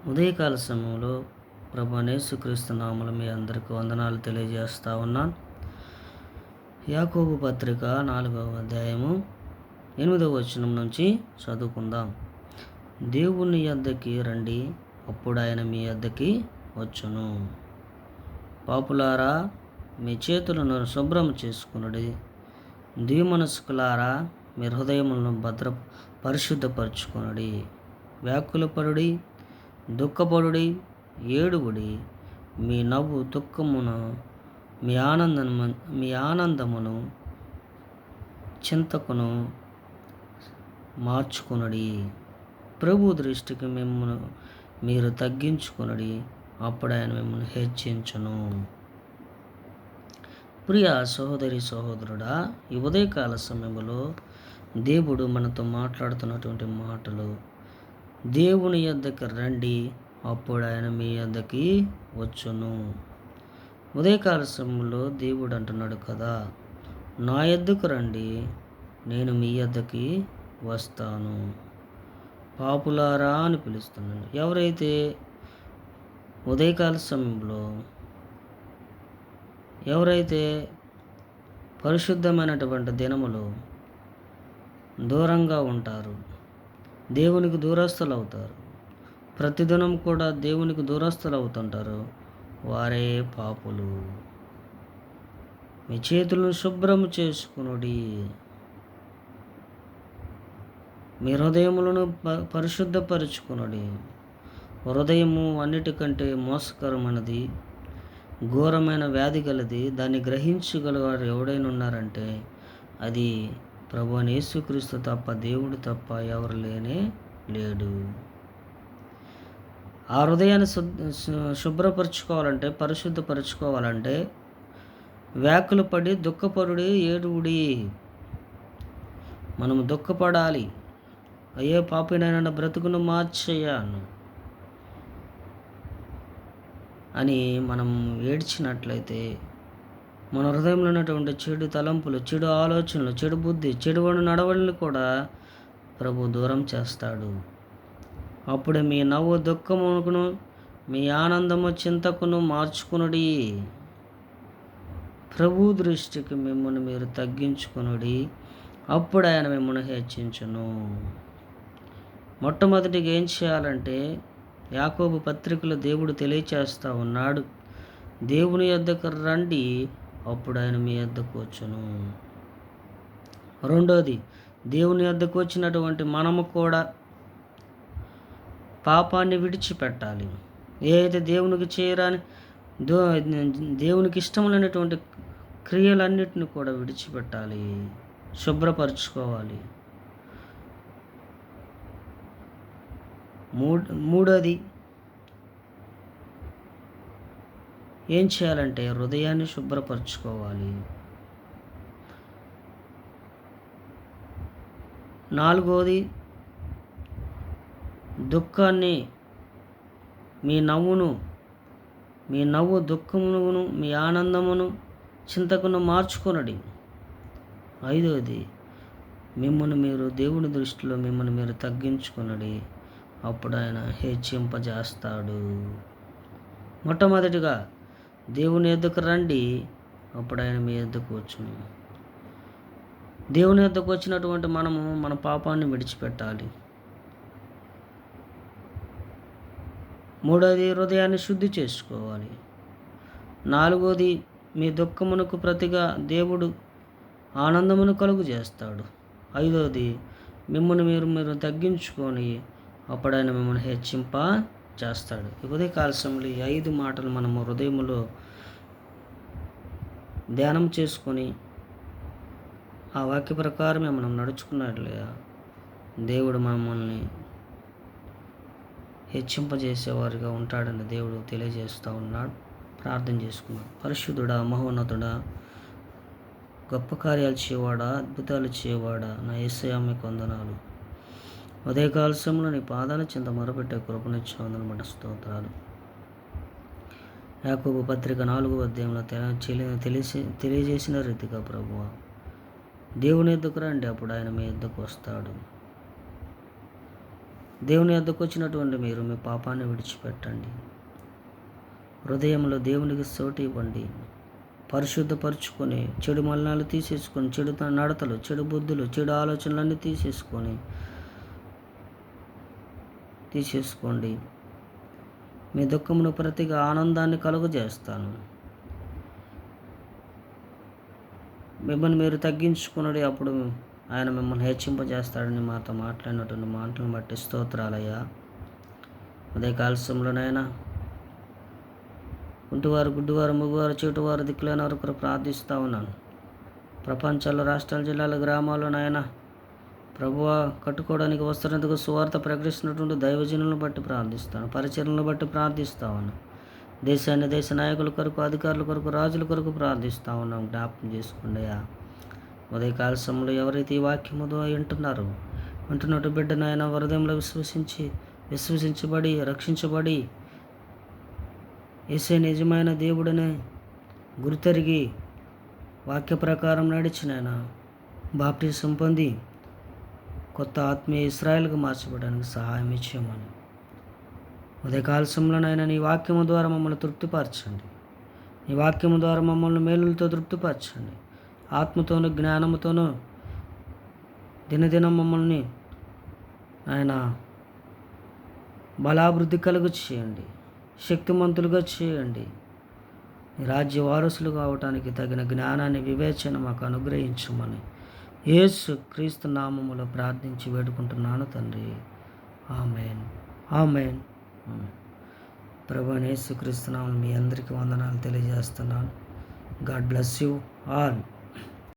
ఉదయకాల సమయంలో ప్రభు యేసుక్రీస్తు నామములో మీ అందరికీ వందనాలు తెలియజేస్తా ఉన్నాను. యాకోబు పత్రిక 4వ అధ్యాయము 8వ వచనం నుంచి చదువుకుందాం. దేవుని యొద్దకి రండి, అప్పుడు ఆయన మీ యొద్దకి వచ్చును. పాపులారా, మీ చేతులను శుభ్రం చేసుకునుడి. ద్విమనస్కులారా, మీ హృదయములను పరిశుద్ధపరచుకొనుడి. వ్యాకులపడుడి, దుఃఖపడుడి, ఏడుగుడి. మీ నవ్వు దుఃఖమును, మీ ఆనందమును చింతకును మార్చుకొనుడి. ప్రభు దృష్టికి మిమ్మల్ని మీరు తగ్గించుకొనుడి, అప్పుడు ఆయన మిమ్మల్ని హెచ్చించును. ప్రియ సహోదరి సహోదరుడా, ఈ ఉదయకాల సమయంలో దేవుడు మనతో మాట్లాడుతున్నటువంటి మాటలు, దేవుని యొద్దకు రండి, అప్పుడు ఆయన మీ యొద్దకి వచ్చును. ఉదయకాల సమయంలో దేవుడు అంటున్నాడు కదా, నా యొద్దకు రండి, నేను మీ యొద్దకి వస్తాను. పాపులారా అని పిలుస్తున్నాను. ఎవరైతే ఉదయకాల సమయంలో పరిశుద్ధమైనటువంటి దినములు దూరంగా ఉంటారు, దేవునికి దూరస్తులు అవుతారు, ప్రతిదినం కూడా దేవునికి దూరస్తులు అవుతుంటారు, వారే పాపులు. మీ చేతులను శుభ్రం చేసుకునుడి, మీ హృదయములను పరిశుద్ధపరచుకునుడి. హృదయము అన్నిటికంటే మోసకరమైనది, ఘోరమైన వ్యాధి గలది. దాన్ని గ్రహించగలవారు ఎవడైనా ఉన్నారంటే అది ప్రభువైన యేసుక్రీస్తు తప్ప, దేవుడు తప్ప ఎవరు లేడు. ఆ హృదయాన్ని శుభ్రపరచుకోవాలంటే, పరిశుద్ధపరచుకోవాలంటే వ్యాకులు పడి దుఃఖపడుడి, ఏడుగుడి. మనము దుఃఖపడాలి. అయ్యో పాపినైనా బ్రతుకును మార్చేయాను అని మనం ఏడ్చినట్లయితే మన హృదయంలో ఉన్నటువంటి చెడు తలంపులు, చెడు ఆలోచనలు, చెడు బుద్ధి, చెడు నడవడిని కూడా ప్రభు దూరం చేస్తాడు. అప్పుడే మీ నవ్వు దుఃఖమును, మీ ఆనందము చింతకును మార్చుకునుడి. ప్రభు దృష్టికి మిమ్మల్ని మీరు తగ్గించుకునుడి, అప్పుడు ఆయన మిమ్మల్ని హెచ్చించును. మొట్టమొదటిగా ఏం చేయాలంటే, యాకోబు పత్రికలో దేవుడు తెలియచేస్తూ ఉన్నాడు, దేవుని యొద్దకు రండి, అప్పుడు ఆయన మీ యొద్దకు వచ్చును. రెండోది, దేవుని యొద్దకు వచ్చినటువంటి మనము కూడా పాపాన్ని విడిచిపెట్టాలి. ఏదైతే దేవునికి చేయరాని, దేవునికి ఇష్టం లేనటువంటి క్రియలన్నిటిని కూడా విడిచిపెట్టాలి, శుభ్రపరచుకోవాలి. మూడోది ఏం చేయాలంటే హృదయాన్ని శుభ్రపరచుకోవాలి. నాలుగోది, దుఃఖాన్ని, మీ నవ్వు దుఃఖమును, మీ ఆనందమును చింతకును మార్చుకొనుడి. ఐదోది, మిమ్మల్ని మీరు దేవుని దృష్టిలో మిమ్మల్ని మీరు తగ్గించుకొనుడి, అప్పుడు ఆయన హెచ్చింపజేస్తాడు. మొట్టమొదటిగా దేవుని యొద్దకు రండి, అప్పుడు ఆయన మీ యొద్దకు వచ్చును. దేవుని యొద్దకు వచ్చినటువంటి మనము మన పాపాన్ని విడిచిపెట్టాలి. మూడోది, హృదయాన్ని శుద్ధి చేసుకోవాలి. నాలుగోది, మీ దుఃఖమునకు ప్రతిగా దేవుడు ఆనందమును కలుగు చేస్తాడు. ఐదోది, మిమ్మల్ని మీరు తగ్గించుకొని, అప్పుడు ఆయన మిమ్మల్ని హెచ్చింప చేస్తాడు. ఉదయ కాల సమయంలో ఈ 5 మాటలు మనము హృదయంలో ధ్యానం చేసుకొని ఆ వాక్య ప్రకారమే మనం నడుచుకున్నట్లుగా దేవుడు మమ్మల్ని హెచ్చింపజేసేవారిగా ఉంటాడని దేవుడు తెలియజేస్తూ ఉన్నాడు. ప్రార్థన చేసుకున్నాం. పరిశుద్ధుడా, మహోన్నతుడా, గొప్ప కార్యాలు చేయవాడా, అద్భుతాలు చేయవాడా, నా యేసయ్యా మీకు వందనాలు. ఉదయకాల సమయంలో నీ పాదాల చింత మొరపెట్టే కృపనిచ్చే వందనమాట, స్తోత్రాలు. యాకోబు పత్రిక 4వ అధ్యాయంలో తెలియజేసిన రీతిగా ప్రభువా, దేవుని ఎద్దుకు రండి, అప్పుడు ఆయన మీ ఎద్దుకు వస్తాడు. దేవుని యొద్దకు వచ్చినటువంటి మీరు మీ పాపాన్ని విడిచిపెట్టండి. హృదయంలో దేవునికి చోటు ఇవ్వండి. పరిశుద్ధపరుచుకొని చెడు మలినాలు తీసేసుకొని, చెడు నడతలు, చెడు బుద్ధులు, చెడు ఆలోచనలన్నీ తీసేసుకోండి. మీ దుఃఖమును ప్రతిగా ఆనందాన్ని కలుగజేస్తాను. మిమ్మల్ని మీరు తగ్గించుకున్నది, అప్పుడు ఆయన మిమ్మల్ని హెచ్చింపజేస్తాడని మాతో మాట్లాడినటువంటి మాటలను బట్టి స్తోత్రాలయ్యా. ఉదయకాల సమయంలోనైనా కుంటివారు, గుడ్డివారు, మగవారు, చెవిటివారు, దిక్కులేని వరకు ప్రార్థిస్తూ ఉన్నాను. ప్రపంచంలో, రాష్ట్రాల, జిల్లాల, గ్రామాల్లోనైనా ప్రభువా కట్టుకోవడానికి వస్తున్నందుకు సువార్త ప్రకటిస్తున్నటువంటి దైవజనులను బట్టి ప్రార్థిస్తాను. పరిచర్లను బట్టి ప్రార్థిస్తా ఉన్నాను. దేశాన్ని, దేశ నాయకుల కొరకు, అధికారుల కొరకు, రాజుల కొరకు ప్రార్థిస్తూ ఉన్నాం. జ్ఞాపకం చేసుకోండి అయ్యా. ఉదయకాల సమయంలో ఎవరైతే ఈ వాక్యముతో వింటున్నట్టు బిడ్డను ఆయన హృదయంలో విశ్వసించబడి రక్షించబడి యేసే నిజమైన దేవుడనే గుర్తెరిగి వాక్య ప్రకారం నడిచినైనా బాప్టిజం పొంది కొత్త ఆత్మీయ ఇశ్రాయేలుగా మార్చబడడానికి సహాయం ఇచ్చామని ఉదయకాల సమయంలోనైనా నీ వాక్యము ద్వారా మమ్మల్ని తృప్తిపరచండి. నీ వాక్యము ద్వారా మమ్మల్ని మేలులతో తృప్తిపరచండి. ఆత్మతోనూ జ్ఞానముతోనూ దినదినం మమ్మల్ని ఆయన బలాభివృద్ధి కలుగు చేయండి. శక్తిమంతులుగా చేయండి. నీ రాజ్య వారసులు కావటానికి తగిన జ్ఞానాన్ని, వివేచన మాకు అనుగ్రహించమని యేసు క్రీస్తు నామములో ప్రార్థించి వేడుకుంటున్నాను తండ్రి. ఆమేన్, ఆమేన్. ప్రభువైన యేసు క్రీస్తు నామములో మీ అందరికీ వందనాలు తెలియజేస్తున్నాను. God bless you all.